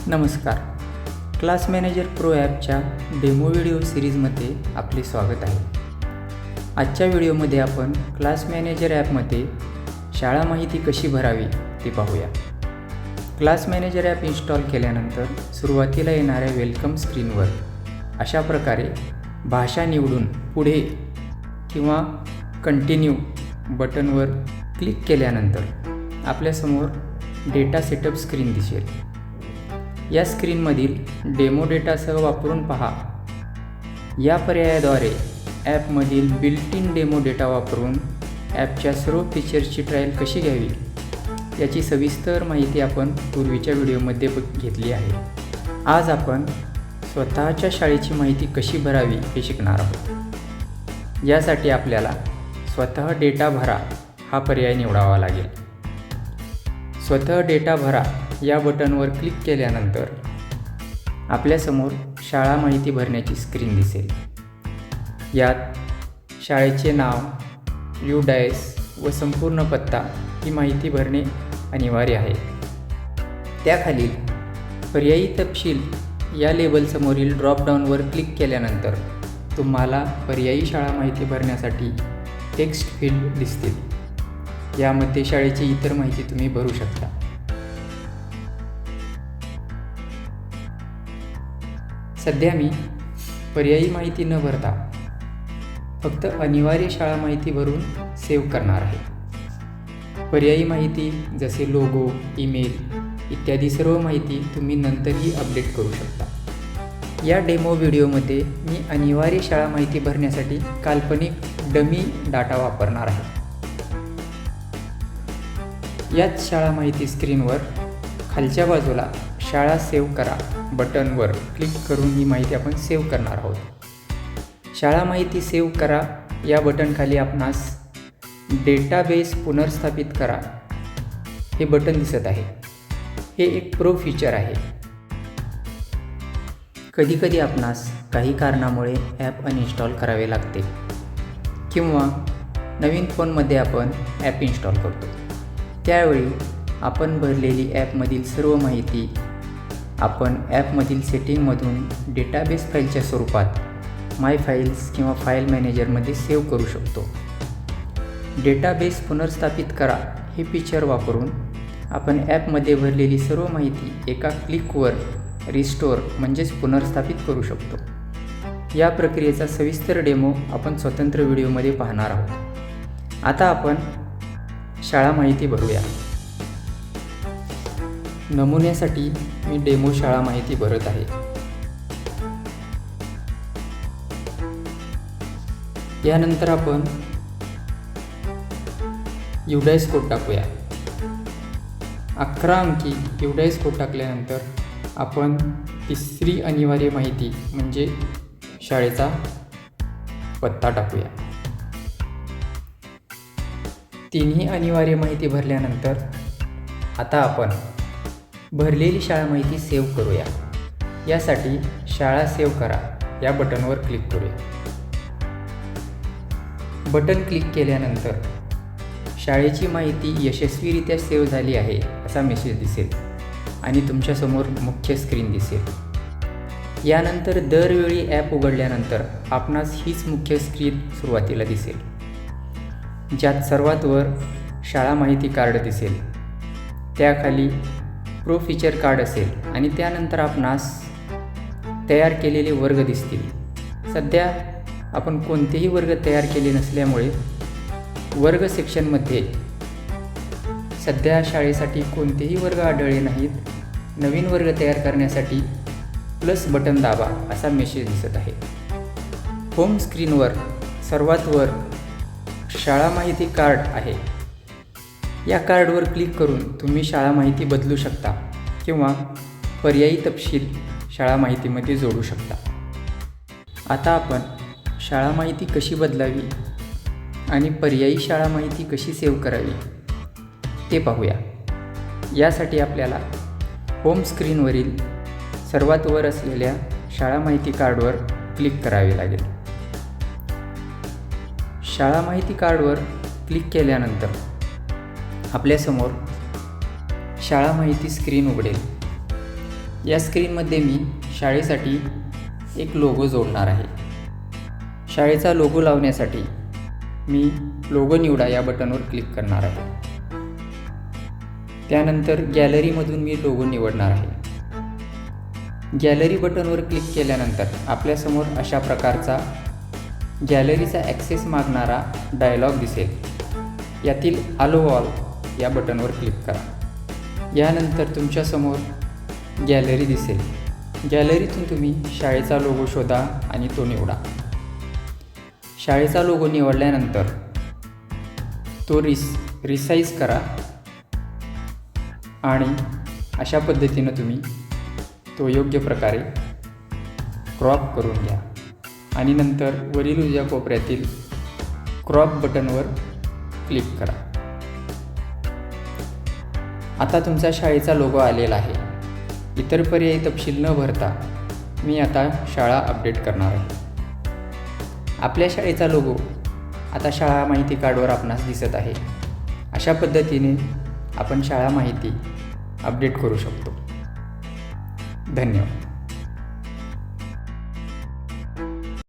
नमस्कार. Class manager pro ॲपच्या demo video सिरीजमध्ये आपले स्वागत आहे. आजच्या व्हिडिओमध्ये आपण क्लास मॅनेजर ॲपमध्ये शाळा माहिती कशी भरावी ते पाहूया. क्लास मॅनेजर ॲप इन्स्टॉल केल्यानंतर सुरुवातीला येणाऱ्या वेलकम स्क्रीनवर अशा प्रकारे भाषा निवडून पुढे किंवा कंटिन्यू बटनवर क्लिक केल्यानंतर आपल्यासमोर डेटा सेटअप स्क्रीन दिसेल. या स्क्रीनमधील डेमो डेटासह वापरून पहा या पर्यायाद्वारे ॲपमधील बिल्ट इन डेमो डेटा वापरून ॲपच्या सर्व फीचर्सची ट्रायल कशी घ्यावी याची सविस्तर माहिती आपण पूर्वीच्या व्हिडिओमध्ये घेतली आहे. आज आपण स्वतःच्या शाळेची माहिती कशी भरावी हे शिकणार आहोत. यासाठी आपल्याला स्वतः डेटा भरा हा पर्याय निवडावा लागेल. स्वतः डेटा भरा या बटनवर क्लिक केल्यानंतर आपल्यासमोर शाळा माहिती भरण्याची स्क्रीन दिसेल. यात शाळेचे नाव, UDIS व संपूर्ण पत्ता ही माहिती भरणे अनिवार्य आहे. त्याखालील पर्यायी तपशील या लेबलसमोरील ड्रॉपडाऊनवर क्लिक केल्यानंतर तुम्हाला पर्यायी शाळा माहिती भरण्यासाठी टेक्स्ट फील्ड दिसतील. यामध्ये शाळेची इतर माहिती तुम्ही भरू शकता. सध्या मी पर्यायी माहिती न भरता फक्त अनिवार्य शाळा माहिती भरून सेव्ह करणार आहे. पर्यायी माहिती जसे लोगो, ईमेल इत्यादी सर्व माहिती तुम्ही नंतरही अपडेट करू शकता. या डेमो व्हिडिओमध्ये मी अनिवार्य शाळा माहिती भरण्यासाठी काल्पनिक डमी डाटा वापरणार आहे. याच शाळा माहिती स्क्रीनवर खालच्या बाजूला शाळा सेव्ह करा बटनवर क्लिक करून ही माहिती आपण सेव्ह करणार आहोत. शाळा माहिती सेव्ह करा या बटनखाली आपणास डेटाबेस पुनर्स्थापित करा हे बटन दिसत आहे. हे एक प्रो फीचर आहे. कधीकधी आपणास काही कारणामुळे ॲप अनइन्स्टॉल करावे लागते किंवा नवीन फोनमध्ये आपण ॲप इन्स्टॉल करतो. त्यावेळी आपण भरलेली ॲपमधील सर्व माहिती आपण ॲपमधील सेटिंगमधून डेटाबेस फाईलच्या स्वरूपात माय फाईल्स किंवा फाईल मॅनेजरमध्ये सेव्ह करू शकतो. डेटाबेस पुनर्स्थापित करा हे फीचर वापरून आपण ॲपमध्ये भरलेली सर्व माहिती एका क्लिकवर रिस्टोअर म्हणजेच पुनर्स्थापित करू शकतो. या प्रक्रियेचा सविस्तर डेमो आपण स्वतंत्र व्हिडिओमध्ये पाहणार आहोत. आता आपण शाळा माहिती भरूया. नमुन्यासाठी मी डेमो शाळा माहिती भरत आहे. यानंतर आपण UDIS कोड टाकूया. 11 अंकी UDIS कोड टाकल्यानंतर आपण तिसरी अनिवार्य माहिती म्हणजे शाळेचा पत्ता टाकूया. तिन्ही अनिवार्य माहिती भरल्यानंतर आता आपण भरलेली शाळा माहिती सेव्ह करूया. यासाठी शाळा सेव्ह करा या बटनवर क्लिक करूया. बटन क्लिक केल्यानंतर शाळेची माहिती यशस्वीरित्या सेव्ह झाली आहे असा मेसेज दिसेल आणि तुमच्यासमोर मुख्य स्क्रीन दिसेल. यानंतर दरवेळी ॲप उघडल्यानंतर आपणास हीच मुख्य स्क्रीन सुरुवातीला दिसेल, ज्यात सर्वात वर शाळा माहिती कार्ड दिसेल. त्याखाली प्रो फीचर कार्ड असेल आणि त्यानंतर आपणास तयार केलेले वर्ग दिसतील. सध्या आपण कोणतेही वर्ग तयार केले नसल्यामुळे वर्ग सेक्शनमध्ये सध्या शाळेसाठी कोणतेही वर्ग आढळले नाहीत. नवीन वर्ग तयार करण्यासाठी प्लस बटन दाबा असा मेसेज दिसत आहे. होम स्क्रीनवर सर्वात वर शाळा माहिती कार्ड आहे. या कार्डवर क्लिक करून तुम्ही शाळा माहिती बदलू शकता किंवा पर्यायी तपशील शाळा माहितीमध्ये जोडू शकता. आता आपण शाळा माहिती कशी बदलावी आणि पर्यायी शाळा माहिती कशी सेव्ह करावी ते पाहूया. यासाठी आपल्याला होम स्क्रीनवरील सर्वात वर असलेल्या शाळा माहिती कार्डवर क्लिक करावे लागेल. शाळा माहिती कार्डवर क्लिक केल्यानंतर आपल्यासमोर शाळा माहिती स्क्रीन उघडेल. या स्क्रीनमध्ये मी शाळेसाठी एक लोगो जोडणार आहे. शाळेचा लोगो लावण्यासाठी मी लोगो निवडा या बटनवर क्लिक करणार आहे. त्यानंतर गॅलरीमधून मी लोगो निवडणार आहे. गॅलरी बटनवर क्लिक केल्यानंतर आपल्यासमोर अशा प्रकारचा गॅलरीचा ॲक्सेस मागणारा डायलॉग दिसेल. यातील अलो ऑल या बटनवर क्लिक करा. यानंतर तुमच्यासमोर गॅलरी दिसेल. गॅलरीतून तुम्ही शाळेचा लोगो शोधा आणि तो निवडा. शाळेचा लोगो निवडल्यानंतर तो रिसाईज करा आणि अशा पद्धतीनं तुम्ही तो योग्य प्रकारे क्रॉप करून घ्या आणि नंतर वरील उजव्या कोपऱ्यातील क्रॉप बटनवर क्लिक करा. आता तुमचा शाळेचा लोगो आलेला आहे. इतर पर्यायी तपशील न भरता मी आता शाळा अपडेट करणार आहे. आपल्या शाळेचा लोगो आता शाळा माहिती कार्डवर आपणास दिसत आहे. अशा पद्धतीने आपण शाळा माहिती अपडेट करू शकतो. धन्यवाद.